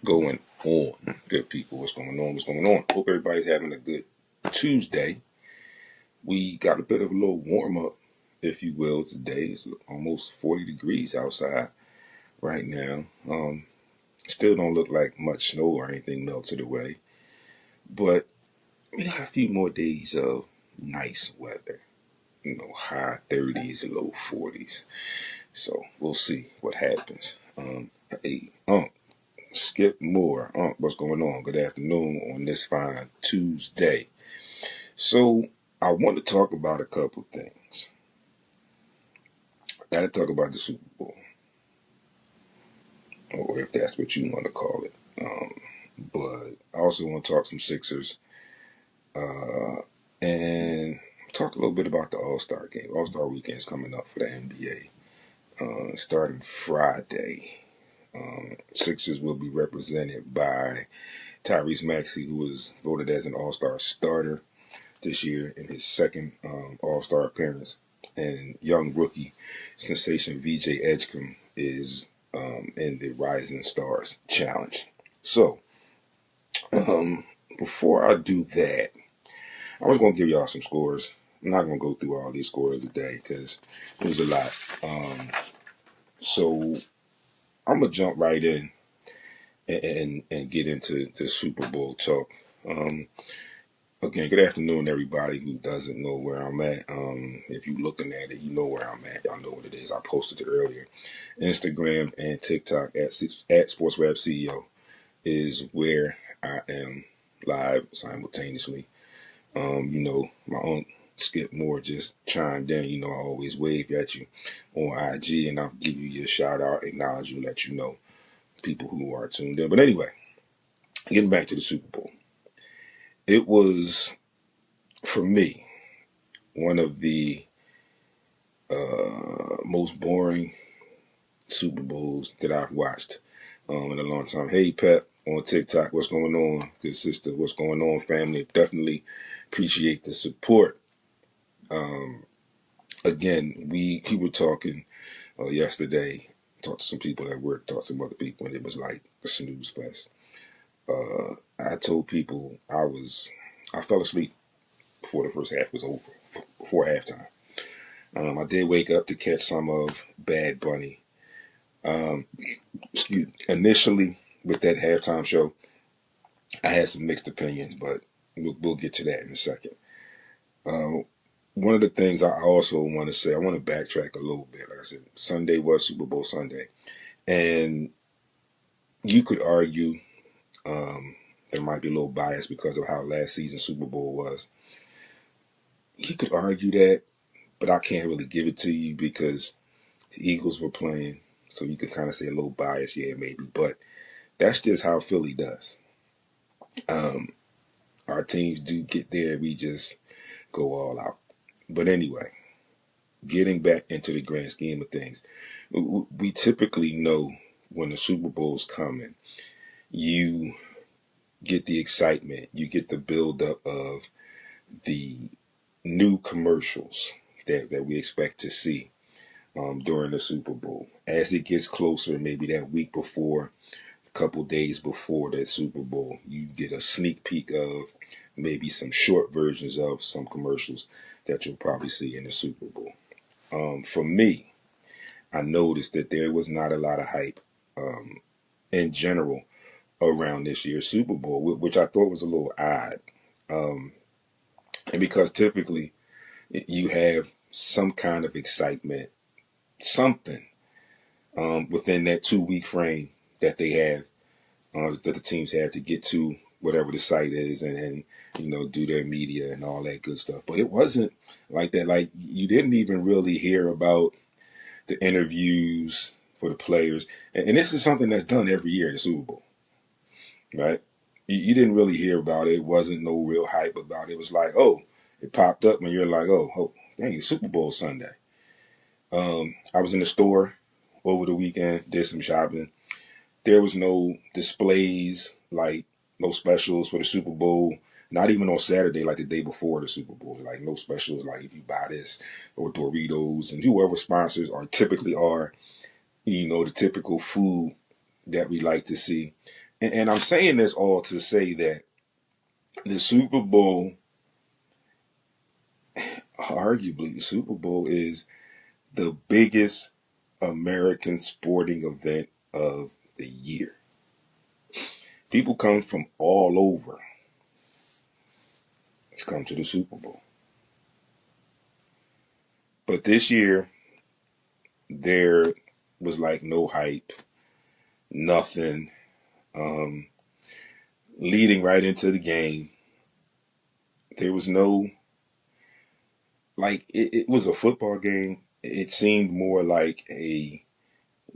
going on, good people? What's going on? What's going on? Hope everybody's having a good Tuesday. We got a bit of a little warm up, if you will, today. It's almost 40 degrees outside right now. Still don't look like much snow or anything melted away, but we got a few more days of nice weather. High 30s, low 40s. So we'll see what happens. Hey, Skip Moore. What's going on? Good afternoon on this fine Tuesday. So I want to talk about a couple things. I got to talk about the Super Bowl, or if that's what you want to call it. But I also want to talk some Sixers and talk a little bit about the All-Star game. All-Star weekend is coming up for the NBA, starting Friday. Sixers will be represented by Tyrese Maxey, who was voted as an All-Star starter this year in his second All-Star appearance, and young rookie sensation VJ Edgecombe is in the Rising Stars Challenge. So, before I do that, I was going to give y'all some scores. I'm not going to go through all these scores today because it was a lot. So I'm going to jump right in and get into the Super Bowl talk. Again, good afternoon, everybody who doesn't know where I'm at. If you're looking at it, you know where I'm at. Y'all know what it is. I posted it earlier. Instagram and TikTok at SportsRap CEO is where I am live simultaneously. My own Skip Moore just chimed in. I always wave at you on IG, and I'll give you your shout out, acknowledge you, let you know people who are tuned in. But anyway, getting back to the Super Bowl. It was, for me, one of the most boring Super Bowls that I've watched in a long time. Hey, Pep on TikTok, what's going on? Good sister, what's going on, family? Definitely appreciate the support. Again, we were talking yesterday, talked to some people at work, talked to some other people, and it was like a snooze fest. I told people I fell asleep before the first half was over, before halftime. I did wake up to catch some of Bad Bunny. Initially, with that halftime show, I had some mixed opinions, but we'll get to that in a second. One of the things I also want to say, I want to backtrack a little bit. Like I said, Sunday was Super Bowl Sunday. And you could argue there might be a little bias because of how last season's Super Bowl was. You could argue that, but I can't really give it to you because the Eagles were playing. So you could kind of say a little bias, yeah, maybe. But that's just how Philly does. Our teams do get there. We just go all out. But anyway, getting back into the grand scheme of things, we typically know when the Super Bowl's coming, you get the excitement, you get the buildup of the new commercials that we expect to see during the Super Bowl. As it gets closer, maybe that week before, a couple days before that Super Bowl, you get a sneak peek of maybe some short versions of some commercials that you'll probably see in the Super Bowl. For me, I noticed that there was not a lot of hype in general around this year's Super Bowl, which I thought was a little odd. And because typically you have some kind of excitement, something within that 2-week frame that they have, that the teams have to get to whatever the site is and do their media and all that good stuff. But it wasn't like that. Like, you didn't even really hear about the interviews for the players. And this is something that's done every year at the Super Bowl, right? You didn't really hear about it. It wasn't no real hype about it. It was like, oh, it popped up and you're like, oh, dang, Super Bowl Sunday. I was in the store over the weekend, did some shopping. There was no displays, like no specials for the Super Bowl, not even on Saturday, like the day before the Super Bowl. Like no specials, like if you buy this or Doritos, and whoever sponsors typically are, the typical food that we like to see. And I'm saying this all to say that the Super Bowl, arguably, the Super Bowl is the biggest American sporting event of the year. People come from all over to come to the Super Bowl. But this year, there was like no hype, nothing. Leading right into the game, there was no, like, it was a football game. It seemed more like a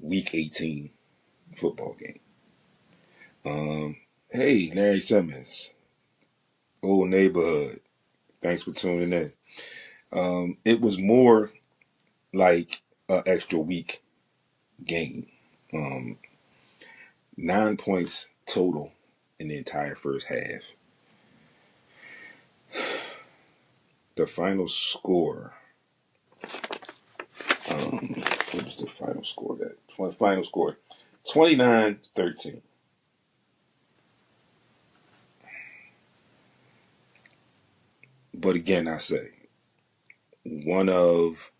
Week 18 football game. Hey, Larry Simmons, old neighborhood. Thanks for tuning in. It was more like an extra week game. 9 points total in the entire first half. The final score. What was the final score? That final score, 29-13. But again, I say, one of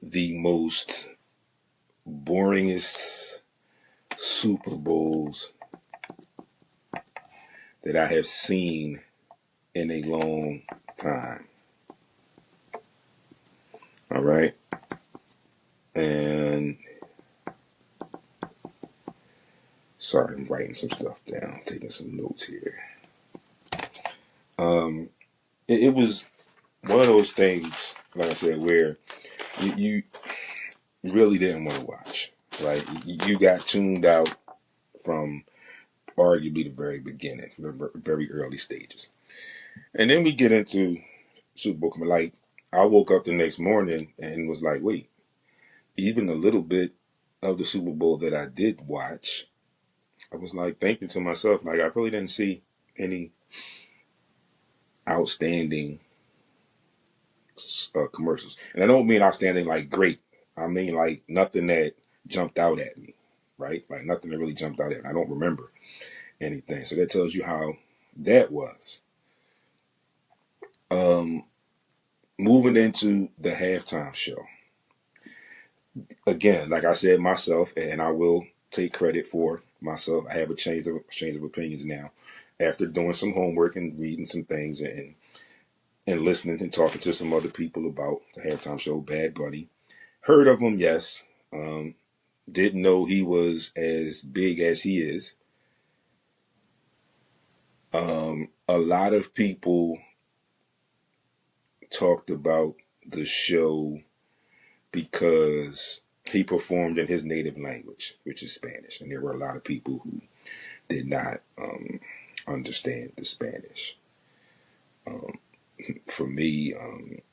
the most boringest Super Bowls that I have seen in a long time. All right. And sorry, I'm writing some stuff down, taking some notes here. It was one of those things, like I said, where you really didn't want to watch, right? You got tuned out from arguably the very beginning, the very early stages. And then we get into Super Bowl. Like, I woke up the next morning and was like, wait, even a little bit of the Super Bowl that I did watch, I was like thinking to myself, like, I really didn't see any outstanding commercials. And I don't mean outstanding like great. I mean like nothing that jumped out at me, right? Like nothing that really jumped out at me. I don't remember anything. So that tells you how that was. Moving into the halftime show. Again, like I said myself, and I will take credit for myself, I have a change of opinions now after doing some homework and reading some things and listening and talking to some other people about the halftime show, Bad Bunny. Heard of him, yes. Didn't know he was as big as he is. A lot of people talked about the show because he performed in his native language, which is Spanish. And there were a lot of people who did not understand the Spanish. For me,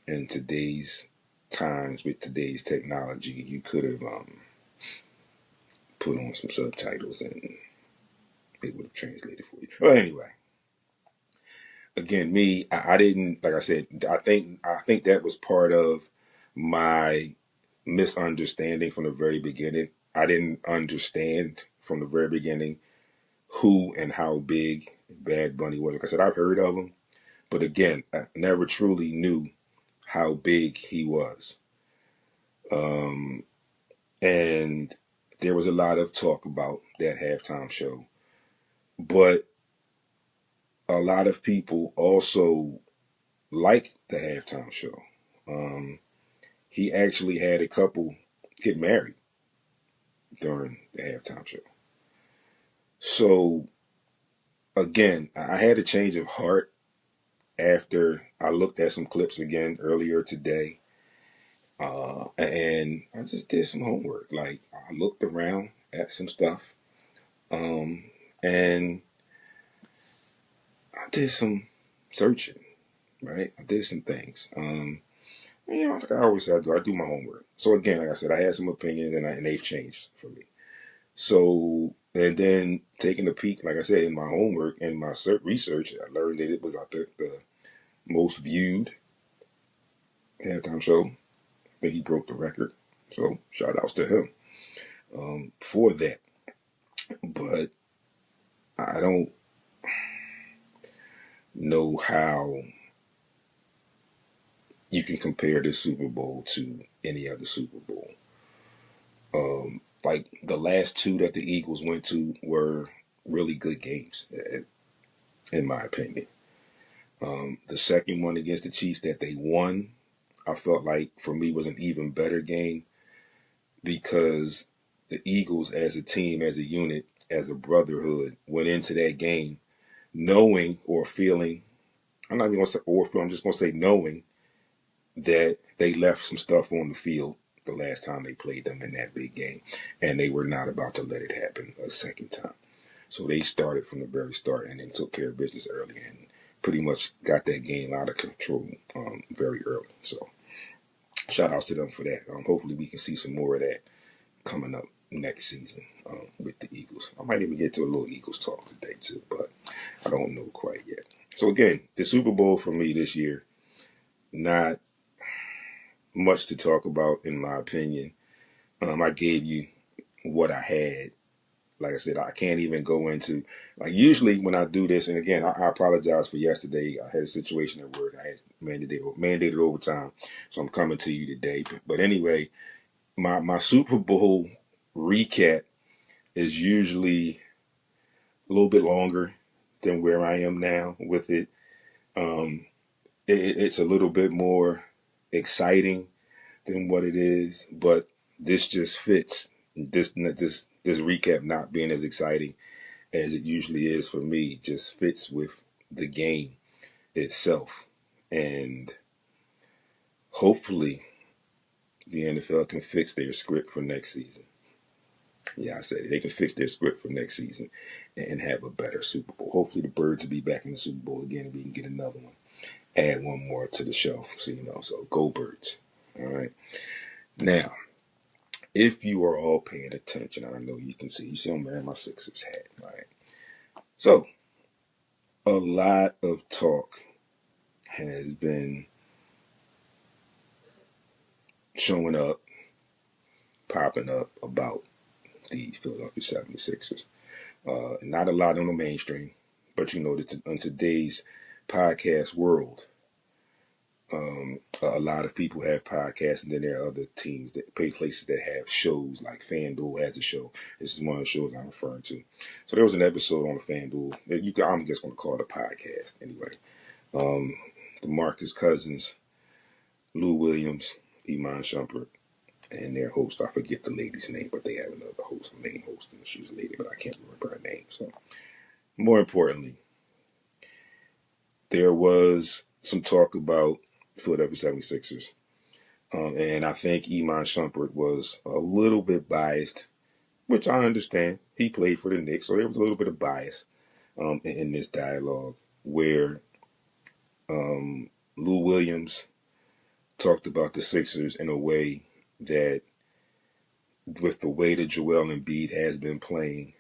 in today's times with today's technology, you could have put on some subtitles and it would have translated for you. Well, anyway, again, me, I didn't, like I said, I think that was part of my misunderstanding from the very beginning. I didn't understand from the very beginning who and how big Bad Bunny was. Like I said, I've heard of him, but again, I never truly knew how big he was. And there was a lot of talk about that halftime show, but a lot of people also liked the halftime show. He actually had a couple get married during the halftime show. So again, I had a change of heart after I looked at some clips again earlier today. And I just did some homework. Like, I looked around at some stuff. And I did some searching, right? I did some things. Like I always say, I do my homework. So again, like I said, I had some opinions and they've changed for me. So, and then taking a peek, like I said, in my homework and my research, I learned that it was, I think, the most viewed halftime show. I think he broke the record. So shout outs to him for that. But I don't know how you can compare this Super Bowl to any other Super Bowl. Like the last two that the Eagles went to were really good games, in my opinion. The second one against the Chiefs that they won, I felt like for me was an even better game because the Eagles as a team, as a unit, as a brotherhood went into that game knowing or feeling, I'm not even going to say or feel, I'm just going to say knowing that they left some stuff on the field the last time they played them in that big game, and they were not about to let it happen a second time. So they started from the very start and then took care of business early and pretty much got that game out of control very early. So shout outs to them for that. Hopefully we can see some more of that coming up next season with the Eagles. I might even get to a little Eagles talk today too, but I don't know quite yet. So again, the Super Bowl for me this year, not much to talk about in my opinion. I gave you what I had. Like I said, I can't even go into, like usually when I do this, and again, I apologize for yesterday. I had a situation at work. I had mandated overtime, so I'm coming to you today. But anyway, my Super Bowl recap is usually a little bit longer than where I am now with it. It's a little bit more exciting than what it is, but this just fits. This recap not being as exciting as it usually is for me just fits with the game itself, and hopefully the NFL can fix their script for next season. Yeah, I said it. They can fix their script for next season and have a better Super Bowl. Hopefully the Birds will be back in the Super Bowl again and we can get another one. Add one more to the shelf, so go Birds. All right. Now, if you are all paying attention, I know you see I'm wearing my Sixers hat, right? So, a lot of talk has been showing up, popping up about the Philadelphia 76ers. Not a lot on the mainstream, but in today's podcast world, a lot of people have podcasts, and then there are other teams that pay places that have shows, like FanDuel has a show. This is one of the shows I'm referring to. So there was an episode on the FanDuel. I'm just going to call it a podcast anyway. DeMarcus Cousins, Lou Williams, Iman Shumpert, and their host. I forget the lady's name, but they have another host, a main host, and she's a lady, but I can't remember her name. So, more importantly, there was some talk about Philadelphia 76ers. And I think Iman Shumpert was a little bit biased, which I understand. He played for the Knicks, so there was a little bit of bias in this dialogue where Lou Williams talked about the Sixers in a way that, with the way that Joel Embiid has been playing,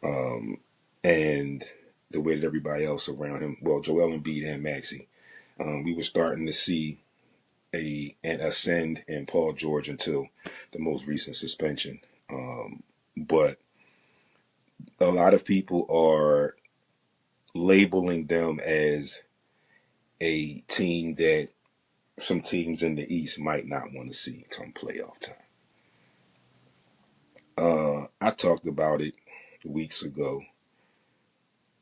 and the way that everybody else around him, well, Joel Embiid and Maxey, we were starting to see an ascend in Paul George until the most recent suspension. But a lot of people are labeling them as a team that some teams in the East might not want to see come playoff time. I talked about it weeks ago,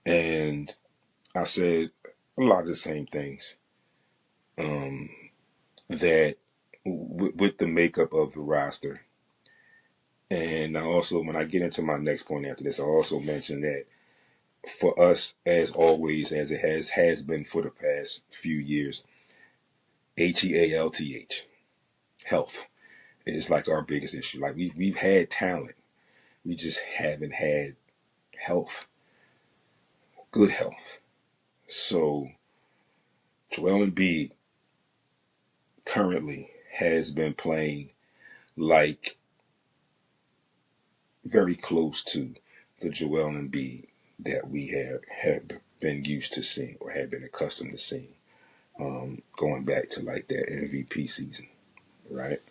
and I said a lot of the same things. That with the makeup of the roster, and I also, when I get into my next point after this, I also mentioned that for us, as always, as it has been for the past few years, HEALTH, health, is like our biggest issue. Like we've had talent, we just haven't had health, good health. So Joel Embiid currently has been playing like very close to the Joel Embiid that we have been used to seeing or have been accustomed to seeing, going back to like that MVP season, right?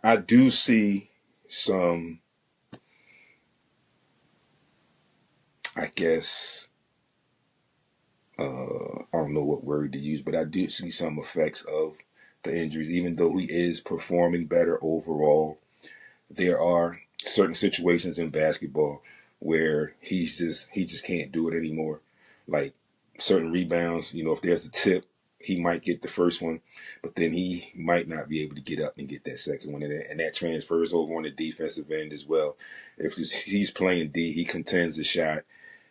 I do see some I guess, I don't know what word to use, but I do see some effects of the injuries. Even though he is performing better overall, there are certain situations in basketball where he just can't do it anymore. Like certain rebounds, if there's a tip, he might get the first one, but then he might not be able to get up and get that second one, and that transfers over on the defensive end as well. If he's playing D, he contends the shot.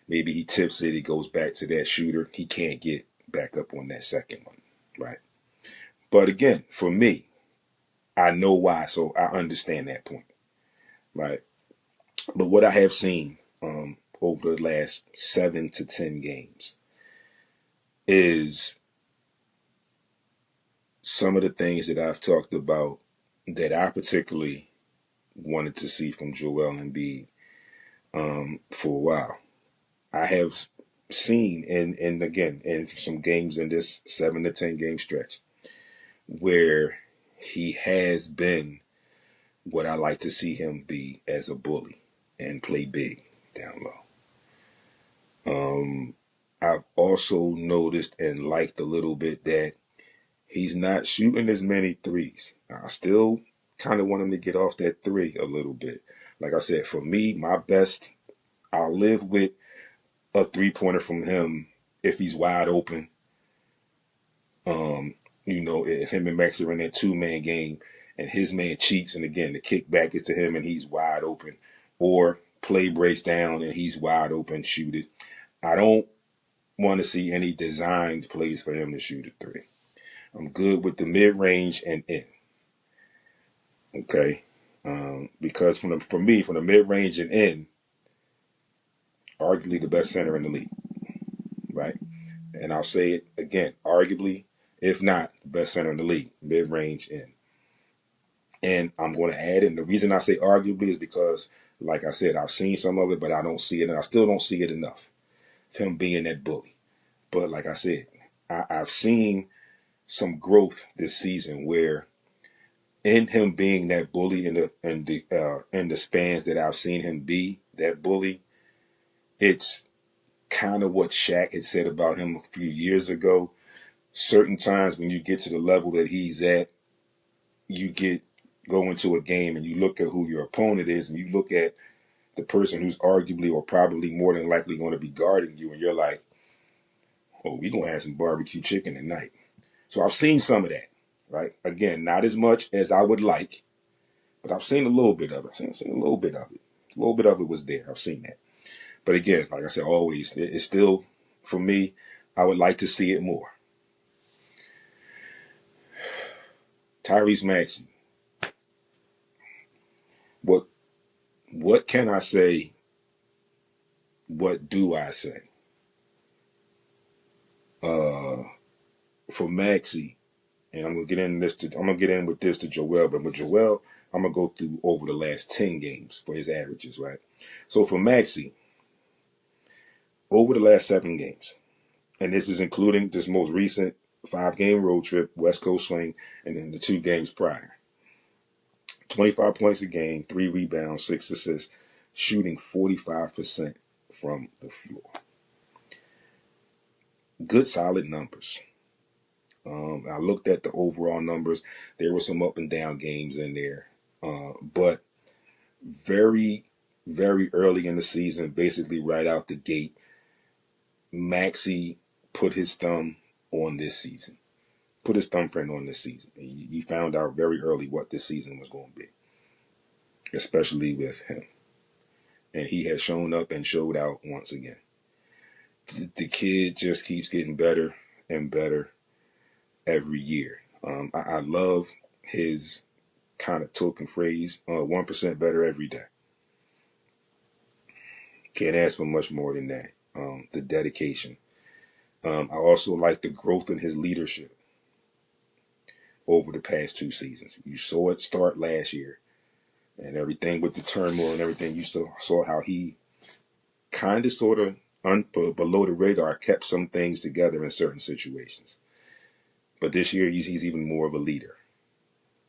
Maybe he tips it, it goes back to that shooter. He can't get back up on that second one, right? But again, for me, I know why, so I understand that point, right? But what I have seen over the last 7 to 10 games is some of the things that I've talked about that I particularly wanted to see from Joel Embiid for a while. I have seen, and again, in some games in this 7 to 10 game stretch, where he has been what I like to see him be as a bully and play big down low. I've also noticed and liked a little bit that he's not shooting as many threes. I still kind of want him to get off that three a little bit. Like I said, for me, my best, I'll live with a 3-pointer from him if he's wide open. If him and Max are in that 2-man game and his man cheats, and again, the kickback is to him and he's wide open, or play breaks down and he's wide open, shoot it. I don't want to see any designed plays for him to shoot a three. I'm good with the mid-range and in. Okay? Because for me, from the mid-range and in, arguably the best center in the league. Right? And I'll say it again, arguably, if not the best center in the league, mid-range in. And I'm going to add in, the reason I say arguably is because, like I said, I've seen some of it, but I don't see it, and I still don't see it enough, him being that bully. But like I said, I've seen some growth this season where in him being that bully in the spans that I've seen him be that bully, it's kind of what Shaq had said about him a few years ago. Certain times when you get to the level that he's at, go into a game and you look at who your opponent is, and you look at the person who's arguably or probably more than likely going to be guarding you, and you're like, oh, we're going to have some barbecue chicken tonight. So I've seen some of that, right? Again, not as much as I would like, but I've seen a little bit of it. I've seen a little bit of it. A little bit of it was there. I've seen that. But again, like I said, always, it's still, for me, I would like to see it more. Tyrese Maxey. What can I say? What do I say? For Maxey, and I'm gonna get in with this to Joel, but with Joel, I'm gonna go through over the last 10 games for his averages, right? So for Maxey, over the last 7 games, and this is including this most recent 5-game road trip, West Coast swing, and then the 2 games prior. 25 points a game, 3 rebounds, 6 assists, shooting 45% from the floor. Good, solid numbers. I looked at the overall numbers. There were some up and down games in there. But very, very early in the season, basically right out the gate, Maxey put his thumb on this season. Put his thumbprint on this season. He found out very early what this season was going to be, especially with him. And he has shown up and showed out once again. The kid just keeps getting better and better every year. I love his kind of token phrase, 1% better every day. Can't ask for much more than that. The dedication. I also like the growth in his leadership over the past 2 seasons. You saw it start last year, and everything with the turmoil and everything. You saw how he kind of sort of below the radar kept some things together in certain situations. But this year, he's even more of a leader,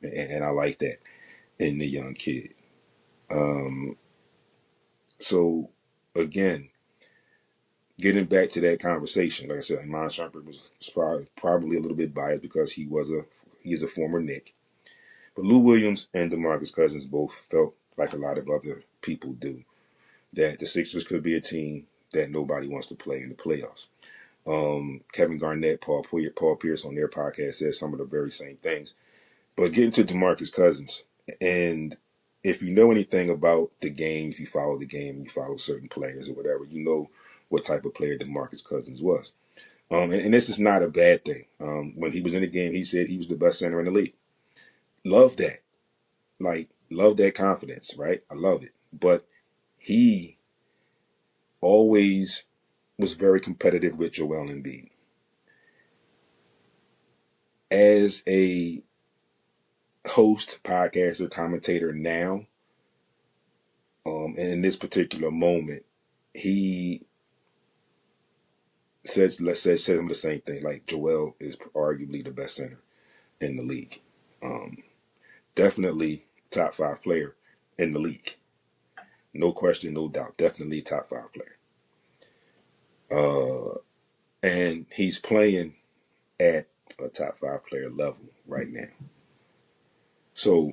and I like that in the young kid. So again, getting back to that conversation, like I said, Iman Shumpert was probably a little bit biased because he's a former Knick. But Lou Williams and DeMarcus Cousins both felt like a lot of other people do, that the Sixers could be a team that nobody wants to play in the playoffs. Kevin Garnett, Paul Pierce on their podcast said some of the very same things. But getting to DeMarcus Cousins, and if you know anything about the game, if you follow the game, you follow certain players or whatever, you know what type of player DeMarcus Cousins was. And this is not a bad thing. When he was in the game, he said he was the best center in the league. Love that. Love that confidence, right? I love it. But he always was very competitive with Joel Embiid. As a host, podcaster, commentator now, and in this particular moment, he said some of the same thing. Like, Joel is arguably the best center in the league. Definitely top 5 player in the league. No question, no doubt. Definitely top 5 player. And he's playing at a top 5 player level right now. So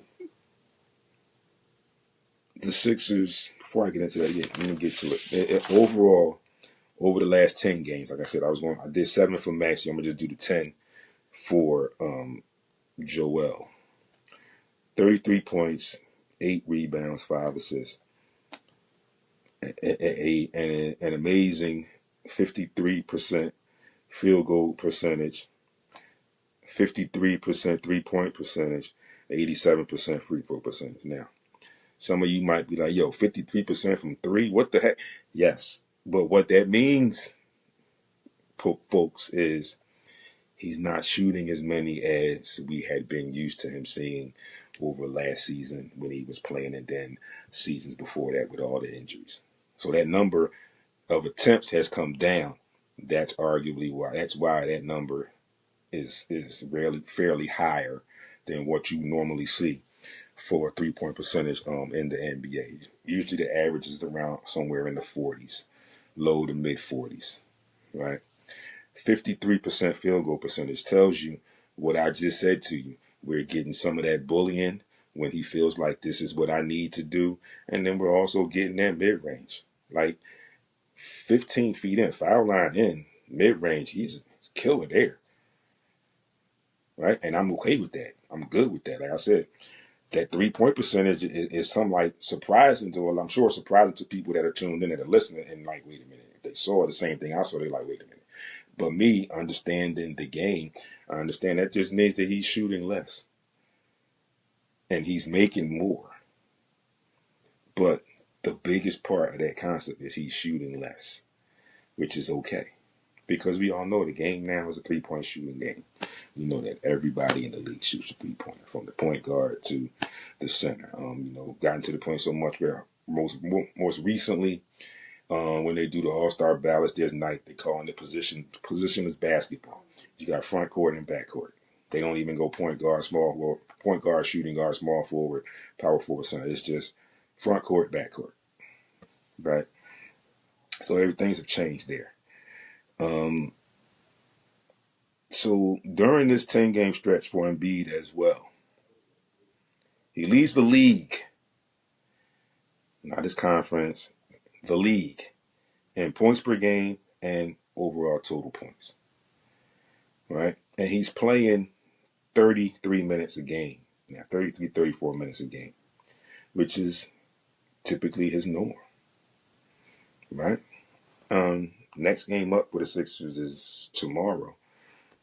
the Sixers, before I get into that, let me get to it. Overall, over the last 10 games, like I said, I did 7 for Maxey. I'm gonna just do the 10 for Joel. 33 points, 8 rebounds, 5 assists, an amazing 53% field goal percentage, 53% 3-point percentage, 87% free throw percentage. Now, some of you might be like, yo, 53% from 3? What the heck? Yes. But what that means, folks, is he's not shooting as many as we had been used to him seeing over last season when he was playing, and then seasons before that with all the injuries. So that number of attempts has come down. That's arguably why. That's why that number is fairly higher than what you normally see for a 3-point percentage in the NBA. Usually the average is around somewhere in the 40s, low to mid 40s, right? 53% field goal percentage tells you what I just said to you. We're getting some of that bullying when he feels like this is what I need to do. And then we're also getting that mid-range. Like 15 feet in, foul line in, mid-range, he's killer there. Right? And I'm okay with that. I'm good with that. Like I said, that 3-point percentage is something like surprising to, well, I'm sure surprising to people that are tuned in, that are listening, and like, wait a minute. If they saw the same thing I saw, they're like, wait a minute. But me understanding the game, I understand that just means that he's shooting less. And he's making more. But the biggest part of that concept is he's shooting less, which is okay. Because we all know the game now is a 3-point shooting game. We know that everybody in the league shoots a 3-pointer, from the point guard to the center. Gotten to the point so much where most recently, when they do the All-Star ballots, there's night they call in the positionless basketball. You got front court and back court. They don't even go point guard, shooting guard, small forward, power forward, center. It's just front court, back court, right? So everything's have changed there. So during this 10-game stretch for Embiid as well, he leads the league, not his conference, the league, in points per game and overall total points, right? And he's playing 33 minutes a game, now 33, 34 minutes a game, which is typically his norm, right? Next game up for the Sixers is tomorrow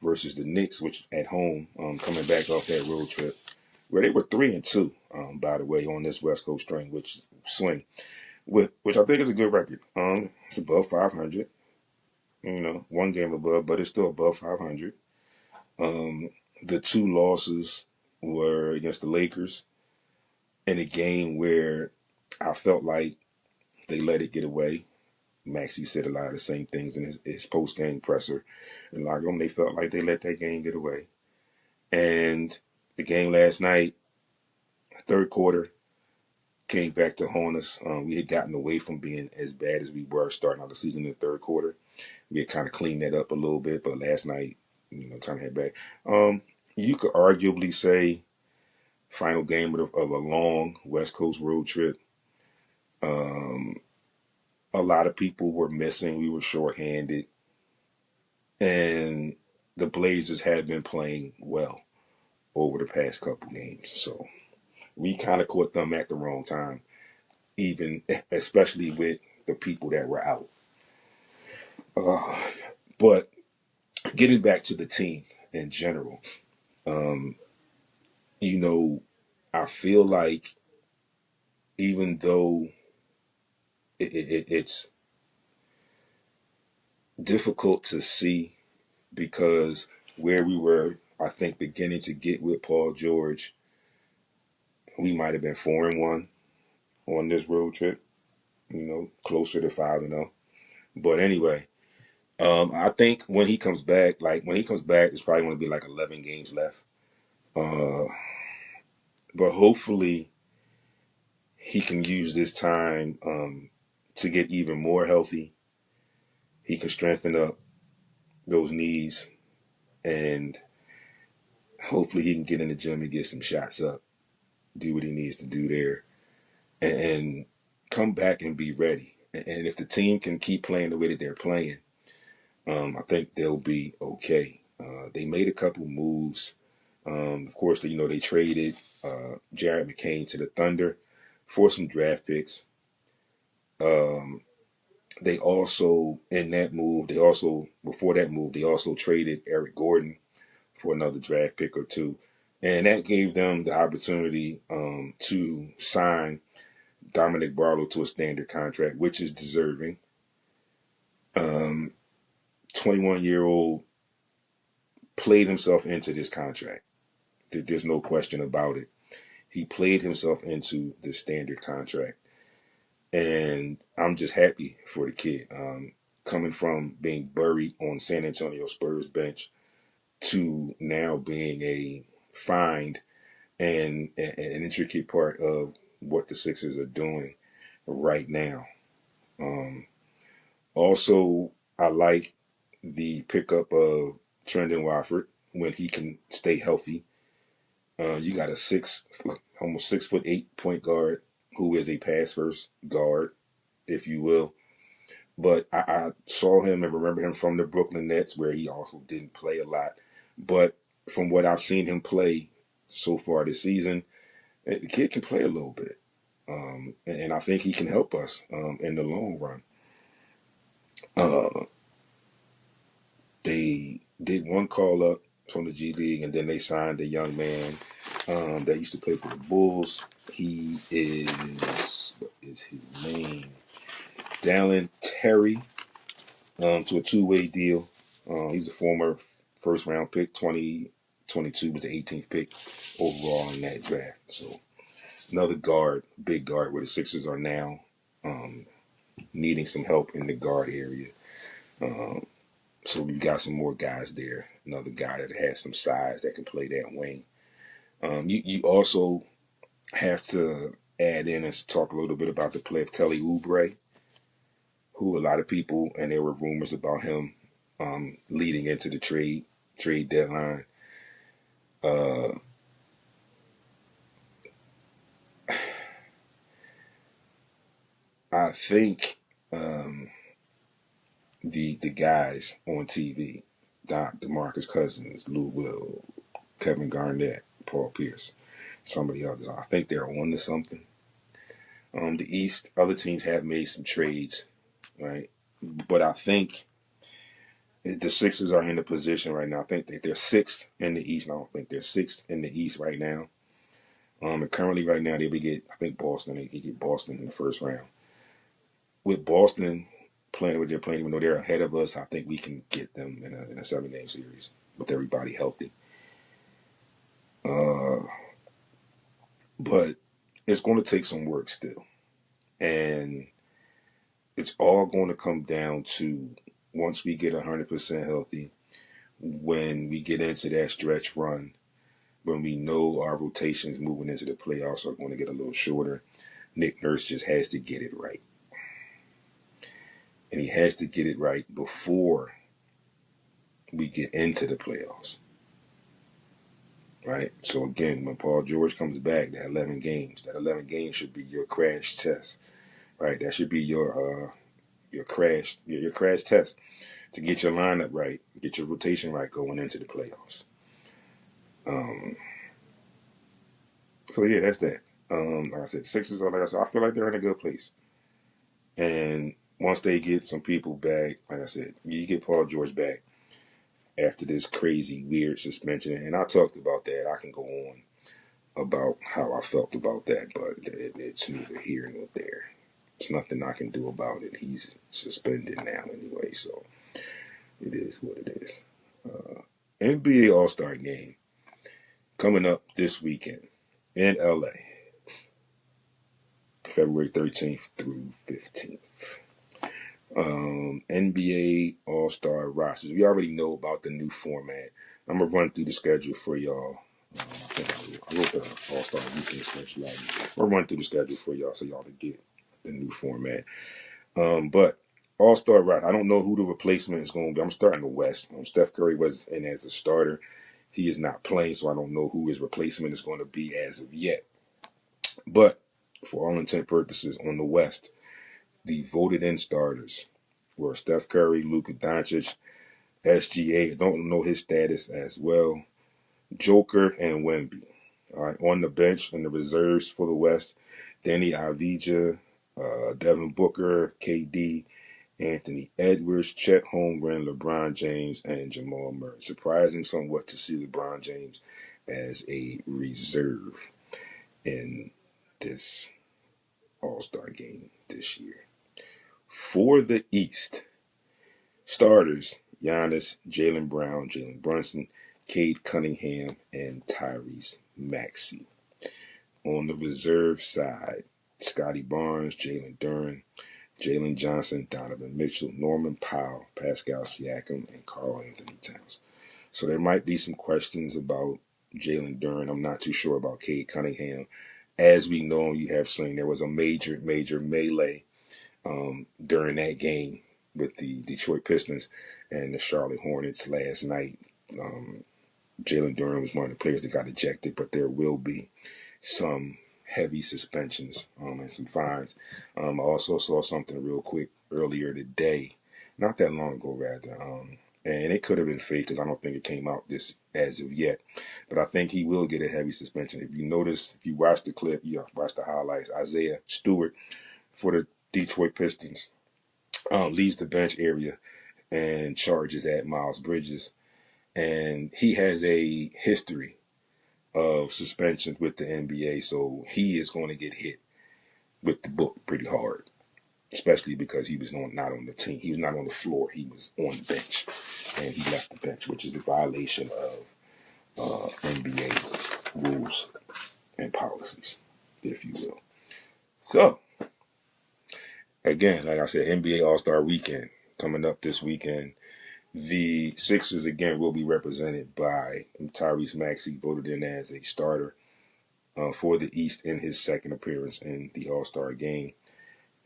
versus the Knicks, which at home, coming back off that road trip, where they were 3-2, by the way, on this West Coast swing, which I think is a good record. It's above 500, one game above, but it's still above 500. The 2 losses were against the Lakers in a game where I felt like they let it get away. Maxey said a lot of the same things in his post-game presser. And like them, they felt like they let that game get away. And the game last night, third quarter, came back to haunt us. We had gotten away from being as bad as we were starting out the season in the third quarter. We had kind of cleaned that up a little bit, but last night, time to head back. You could arguably say final game of a long West Coast road trip. A lot of people were missing. We were shorthanded, and the Blazers had been playing well over the past couple games. So we kind of caught them at the wrong time, even especially with the people that were out. But getting back to the team in general, you know, I feel like even though it's difficult to see because where we were, I think, beginning to get with Paul George, we might have been 4-1 on this road trip, closer to 5-0. But anyway, I think when he comes back, there's probably going to be like 11 games left. But hopefully he can use this time to get even more healthy. He can strengthen up those knees, and hopefully he can get in the gym and get some shots up, do what he needs to do there, and come back and be ready. And if the team can keep playing the way that they're playing, I think they'll be okay. They made a couple moves. Of course, they traded Jared McCain to the Thunder for some draft picks. They also, before that move, they also traded Eric Gordon for another draft pick or two. And that gave them the opportunity to sign Dominic Barlow to a standard contract, which is deserving. 21-year-old played himself into this contract. There's no question about it. He played himself into the standard contract. And I'm just happy for the kid. Coming from being buried on San Antonio Spurs bench to now being a find and an intricate part of what the Sixers are doing right now. Also, I like the pickup of Trendon Watford when he can stay healthy. You got almost 6'8" point guard who is a pass first guard, if you will. But I saw him and remember him from the Brooklyn Nets, where he also didn't play a lot. But from what I've seen him play so far this season, the kid can play a little bit. And I think he can help us in the long run. They did one call up from the G League, and then they signed a young man that used to play for the Bulls. He is, what is his name? Dallin Terry, to a two-way deal. He's a former first-round pick, 2022 was the 18th pick overall in that draft. So another guard, big guard, where the Sixers are now needing some help in the guard area. So we've got some more guys there. Another guy that has some size that can play that wing. You also have to add in and talk a little bit about the play of Kelly Oubre, who a lot of people, and there were rumors about him leading into the trade deadline. I think the guys on TV, DeMarcus Cousins, Lou Will, Kevin Garnett, Paul Pierce, some of the others, I think they're on to something. The East, other teams have made some trades, right? But I think the Sixers are in a position right now. I think that they're sixth in the East. I don't think they're sixth in the East right now. And currently, right now, they would get, I think, Boston. They could get Boston in the first round. With Boston playing what they're playing, even though they're ahead of us, I think we can get them in a 7-game series with everybody healthy. But it's going to take some work still. And it's all going to come down to once we get 100% healthy, when we get into that stretch run, when we know our rotations moving into the playoffs are going to get a little shorter, Nick Nurse just has to get it right. And he has to get it right before we get into the playoffs. Right? So again, when Paul George comes back, that 11 games should be your crash test. Right? That should be your crash test to get your lineup right, get your rotation right going into the playoffs. So yeah, that's that. Like I said, Sixers are, like I said, I feel like they're in a good place. And once they get some people back, like I said, you get Paul George back after this crazy, weird suspension. And I talked about that. I can go on about how I felt about that, but it's neither here nor there. There's nothing I can do about it. He's suspended now anyway, so it is what it is. NBA All-Star Game coming up this weekend in LA, February 13th through 15th. NBA All-Star rosters. We already know about the new format. I'm going to run through the schedule for y'all. I think I wrote the All-Star weekend schedule out. I'm going to run through the schedule for y'all so y'all can get the new format. But All-Star roster, I don't know who the replacement is going to be. I'm starting the West. Steph Curry was in as a starter. He is not playing, so I don't know who his replacement is going to be as of yet. But for all intent purposes, on the West, the voted-in starters were Steph Curry, Luka Doncic, SGA. I don't know his status as well. Joker and Wemby. All right, on the bench in the reserves for the West, Danny Avdija, Devin Booker, KD, Anthony Edwards, Chet Holmgren, LeBron James, and Jamal Murray. Surprising somewhat to see LeBron James as a reserve in this All-Star game this year. For the East, starters, Giannis, Jaylen Brown, Jalen Brunson, Cade Cunningham, and Tyrese Maxey. On the reserve side, Scotty Barnes, Jalen Duren, Jalen Johnson, Donovan Mitchell, Norman Powell, Pascal Siakam, and Karl Anthony Towns. So there might be some questions about Jalen Duren. I'm not too sure about Cade Cunningham. As we know, you have seen there was a major melee during that game with the Detroit Pistons and the Charlotte Hornets last night. Jalen Duren was one of the players that got ejected, but there will be some heavy suspensions and some fines. I also saw something real quick earlier today, not that long ago rather, and it could have been fake because I don't think it came out this as of yet. But I think he will get a heavy suspension. If you notice, if you watch the clip, you watch the highlights, Isaiah Stewart for the Detroit Pistons leaves the bench area and charges at Miles Bridges. And he has a history of suspensions with the NBA, so he is going to get hit with the book pretty hard, especially because he was not on the team. He was not on the floor. He was on the bench, and he left the bench, which is a violation of NBA rules and policies, if you will. So, again, like I said, NBA All-Star Weekend coming up this weekend. The Sixers, again, will be represented by Tyrese Maxey, voted in as a starter for the East in his second appearance in the All-Star game,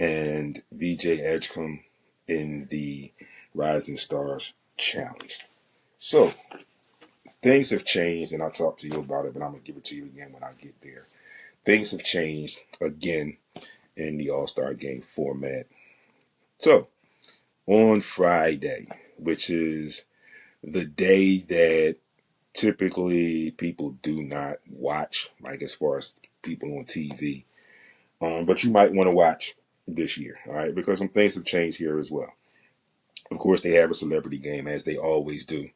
and VJ Edgecombe in the Rising Stars Challenge. So, things have changed, and I'll talk to you about it, but I'm going to give it to you again when I get there. Things have changed again in the All-Star game format. So, on Friday, which is the day that typically people do not watch, like as far as people on TV, but you might want to watch this year, all right, because some things have changed here as well. Of course, they have a celebrity game, as they always do,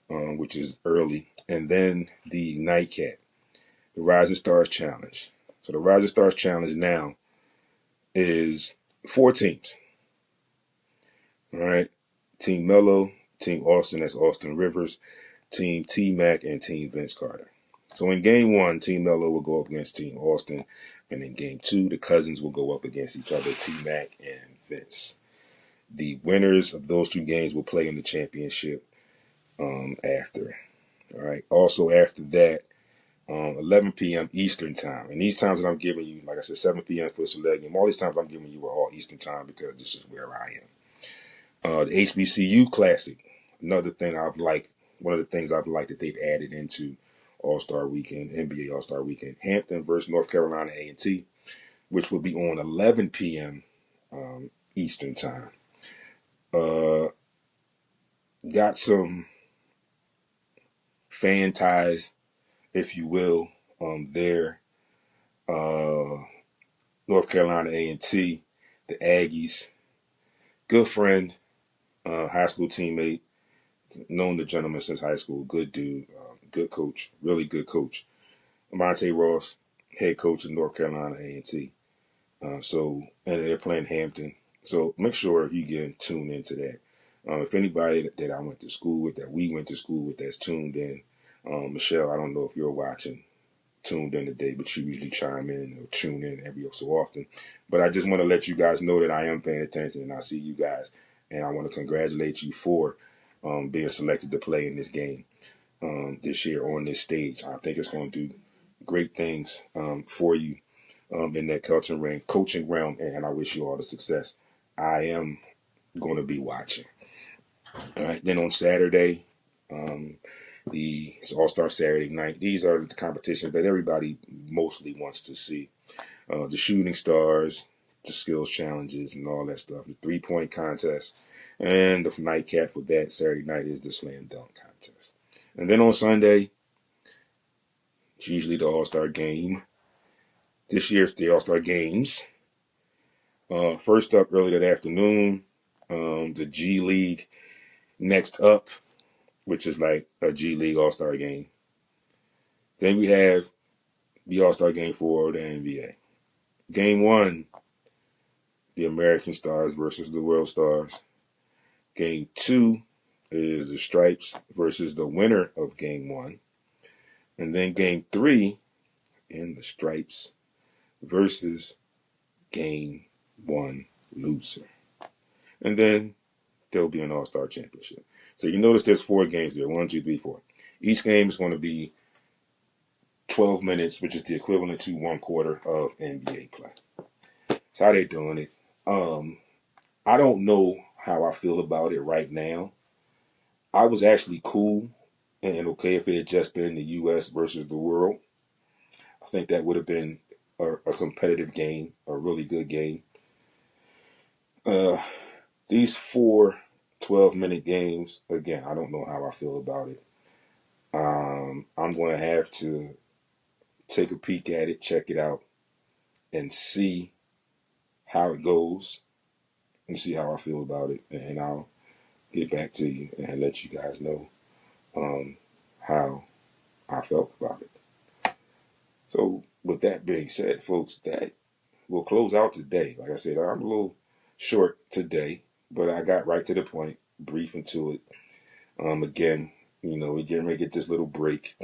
which is early, and then the nightcap, the Rising Stars Challenge. So the Rising Stars Challenge now is 4 teams, all right? Team Mello, Team Austin, that's Austin Rivers, Team T-Mac, and Team Vince Carter. So in game 1, Team Mello will go up against Team Austin, and in game 2, the cousins will go up against each other, T-Mac and Vince. The winners of those 2 games will play in the championship after. All right. Also after that, 11 p.m. Eastern time. And these times that I'm giving you, like I said, 7 p.m. for the select game. All these times I'm giving you are all Eastern time because this is where I am. The HBCU Classic, another thing I've liked. One of the things I've liked that they've added into All-Star Weekend, NBA All-Star Weekend. Hampton versus North Carolina A&T, which will be on 11 p.m. Eastern Time. Got some fan ties, if you will, there. North Carolina A&T, the Aggies. Good friend, high school teammate, known the gentleman since high school. Good dude, good coach, really good coach. Monte Ross, head coach of North Carolina A&T. And they're playing Hampton. So make sure if you can tune into that. If anybody that I went to school with, that we went to school with, that's tuned in, Michelle, I don't know if you're watching, tuned in today, but you usually chime in or tune in every so often. But I just want to let you guys know that I am paying attention and I see you guys. And I want to congratulate you for being selected to play in this game this year on this stage. I think it's going to do great things for you in that coaching realm, and I wish you all the success. I am going to be watching. All right. Then on Saturday, the All-Star Saturday night. These are the competitions that everybody mostly wants to see. The shooting stars, the skills challenges, and all that stuff. The three-point contest, and the nightcap for that Saturday night is the slam dunk contest. And then on Sunday, it's usually the All-Star game. This year's the All-Star games. First up early that afternoon, the G League. Next up, which is like a G League All-Star game. Then we have the All-Star game for the NBA. Game 1, the American Stars versus the World Stars. Game 2 is the Stripes versus the winner of Game 1. And then Game 3, in the Stripes versus Game 1 loser. And then there'll be an All-Star Championship. So you notice there's 4 games there. 1, 2, 3, 4. Each game is going to be 12 minutes, which is the equivalent to 1 quarter of NBA play. That's how they're doing it. I don't know how I feel about it right now. I was actually cool and okay if it had just been the U.S. versus the world. I think that would have been a competitive game, a really good game. These 4 12-minute games, again, I don't know how I feel about it. I'm going to have to take a peek at it, check it out, and see how it goes and see how I feel about it. And I'll get back to you and let you guys know how I felt about it. So with that being said, folks, that will close out today. Like I said, I'm a little short today, but I got right to the point, brief into it. Again, we're getting ready to get this little break.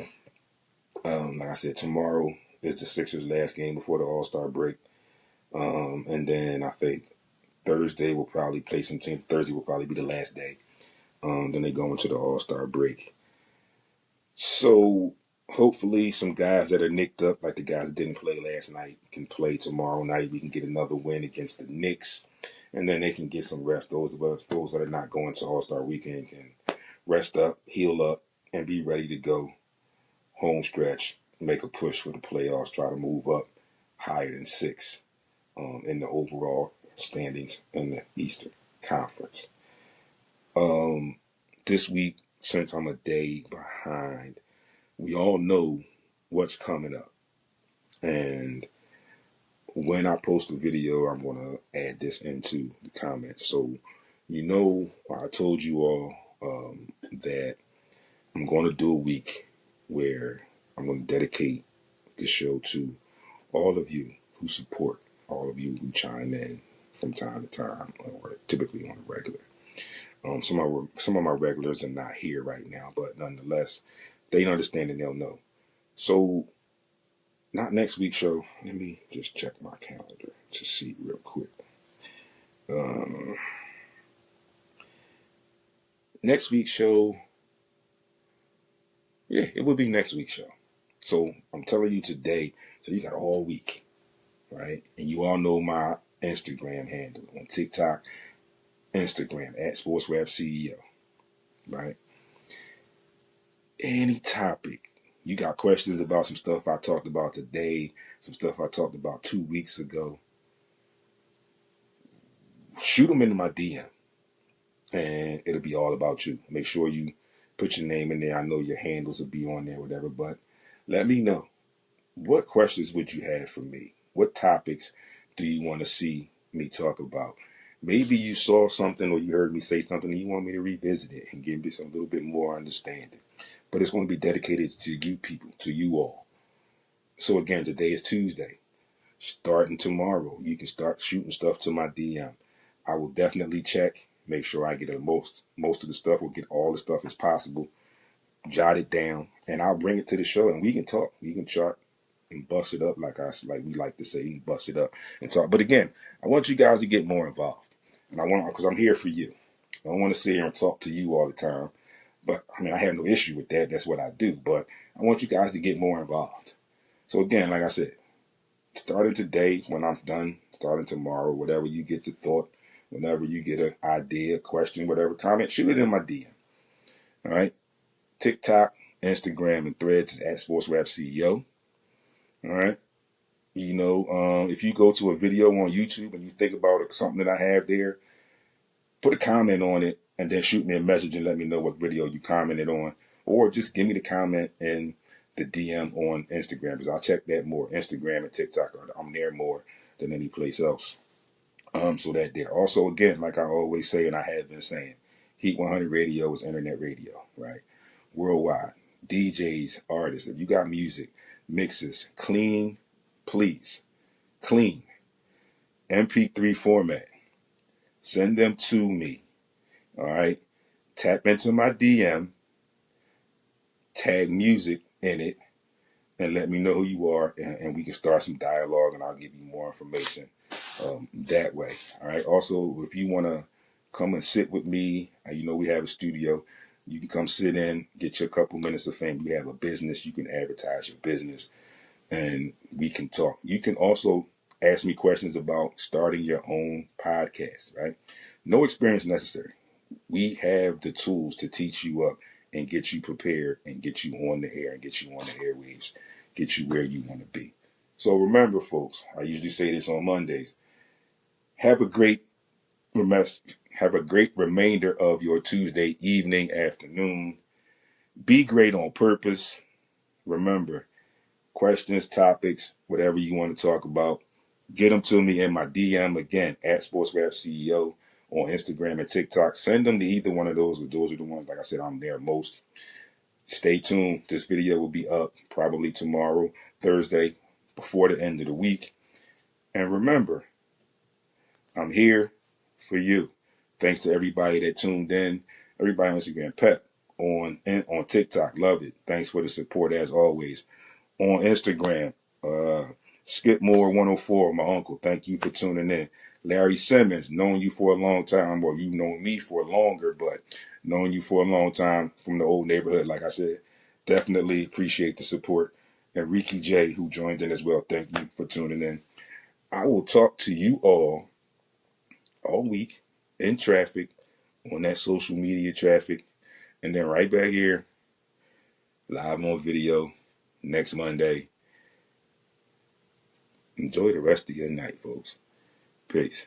Like I said, tomorrow is the Sixers' last game before the All-Star break. And then I think Thursday we'll probably play some teams. Thursday will probably be the last day. Then they go into the All-Star break. So hopefully some guys that are nicked up, like the guys that didn't play last night, can play tomorrow night. We can get another win against the Knicks. And then they can get some rest. Those that are not going to All-Star weekend can rest up, heal up, and be ready to go home stretch, make a push for the playoffs, try to move up higher than 6 in the overall standings in the Eastern Conference. This week, since I'm a day behind, we all know what's coming up. And when I post a video, I'm going to add this into the comments. So, I told you all that I'm going to do a week where I'm going to dedicate the show to all of you who support, all of you who chime in from time to time, or typically on a regular. Some of my regulars are not here right now, but nonetheless, they understand and they'll know. So, not next week's show. Let me just check my calendar to see real quick. Next week's show, yeah, it will be next week's show. So, I'm telling you today, so you got all week, right? And you all know my Instagram handle on TikTok Instagram at SportsRap CEO. Right? Any topic. You got questions about some stuff I talked about today, some stuff I talked about 2 weeks ago. Shoot them into my DM, and it'll be all about you. Make sure you put your name in there. I know your handles will be on there, whatever, but let me know. What questions would you have for me? What topics do you want to see me talk about? Maybe you saw something or you heard me say something and you want me to revisit it and give me some little bit more understanding. But it's going to be dedicated to you people, to you all. So again, today is Tuesday. Starting tomorrow, you can start shooting stuff to my DM. I will definitely check, make sure I get the most of the stuff, or get all the stuff as possible, jot it down, and I'll bring it to the show and we can talk. We can chart and bust it up, like we like to say, you can bust it up and talk. But again, I want you guys to get more involved, and because I'm here for you. I don't want to sit here and talk to you all the time, but I mean, I have no issue with that. That's what I do. But I want you guys to get more involved. So again, like I said, starting today, when I'm done, starting tomorrow, whatever you get the thought, whenever you get an idea, question, whatever, comment, shoot it in my DM. All right, TikTok, Instagram, and Threads at SportsRap CEO. All right. You know, if you go to a video on YouTube and you think about something that I have there, put a comment on it and then shoot me a message and let me know what video you commented on. Or just give me the comment in the DM on Instagram, because I'll check that more. Instagram and TikTok, I'm there more than any place else. So that there. Also, again, like I always say and I have been saying, Heat 100 Radio is internet radio, right? Worldwide. DJs, artists, if you got music, mixes, clean, please, clean, MP3 format, send them to me, all right? Tap into my DM, tag music in it, and let me know who you are, and we can start some dialogue, and I'll give you more information that way, all right? Also, if you want to come and sit with me, you know we have a studio. You can come sit in, get your couple minutes of fame. You have a business, you can advertise your business, and we can talk. You can also ask me questions about starting your own podcast, right? No experience necessary. We have the tools to teach you up and get you prepared and get you on the air and get you on the airwaves, get you where you want to be. So remember, folks, I usually say this on Mondays. Have a great remainder of your Tuesday evening, afternoon. Be great on purpose. Remember, questions, topics, whatever you want to talk about, get them to me in my DM, again, at SportsRap CEO on Instagram and TikTok. Send them to either one of those, but those are the ones, like I said, I'm there most. Stay tuned. This video will be up probably tomorrow, Thursday, before the end of the week. And remember, I'm here for you. Thanks to everybody that tuned in. Everybody on Instagram, Pep on TikTok, love it. Thanks for the support as always. On Instagram, Skipmore 104, my uncle. Thank you for tuning in. Larry Simmons, known you for a long time, or you know me for longer, but known you for a long time from the old neighborhood. Like I said, definitely appreciate the support. And Ricky J, who joined in as well. Thank you for tuning in. I will talk to you all week in traffic, on that social media traffic, and then right back here, live on video next Monday. Enjoy the rest of your night, folks. Peace.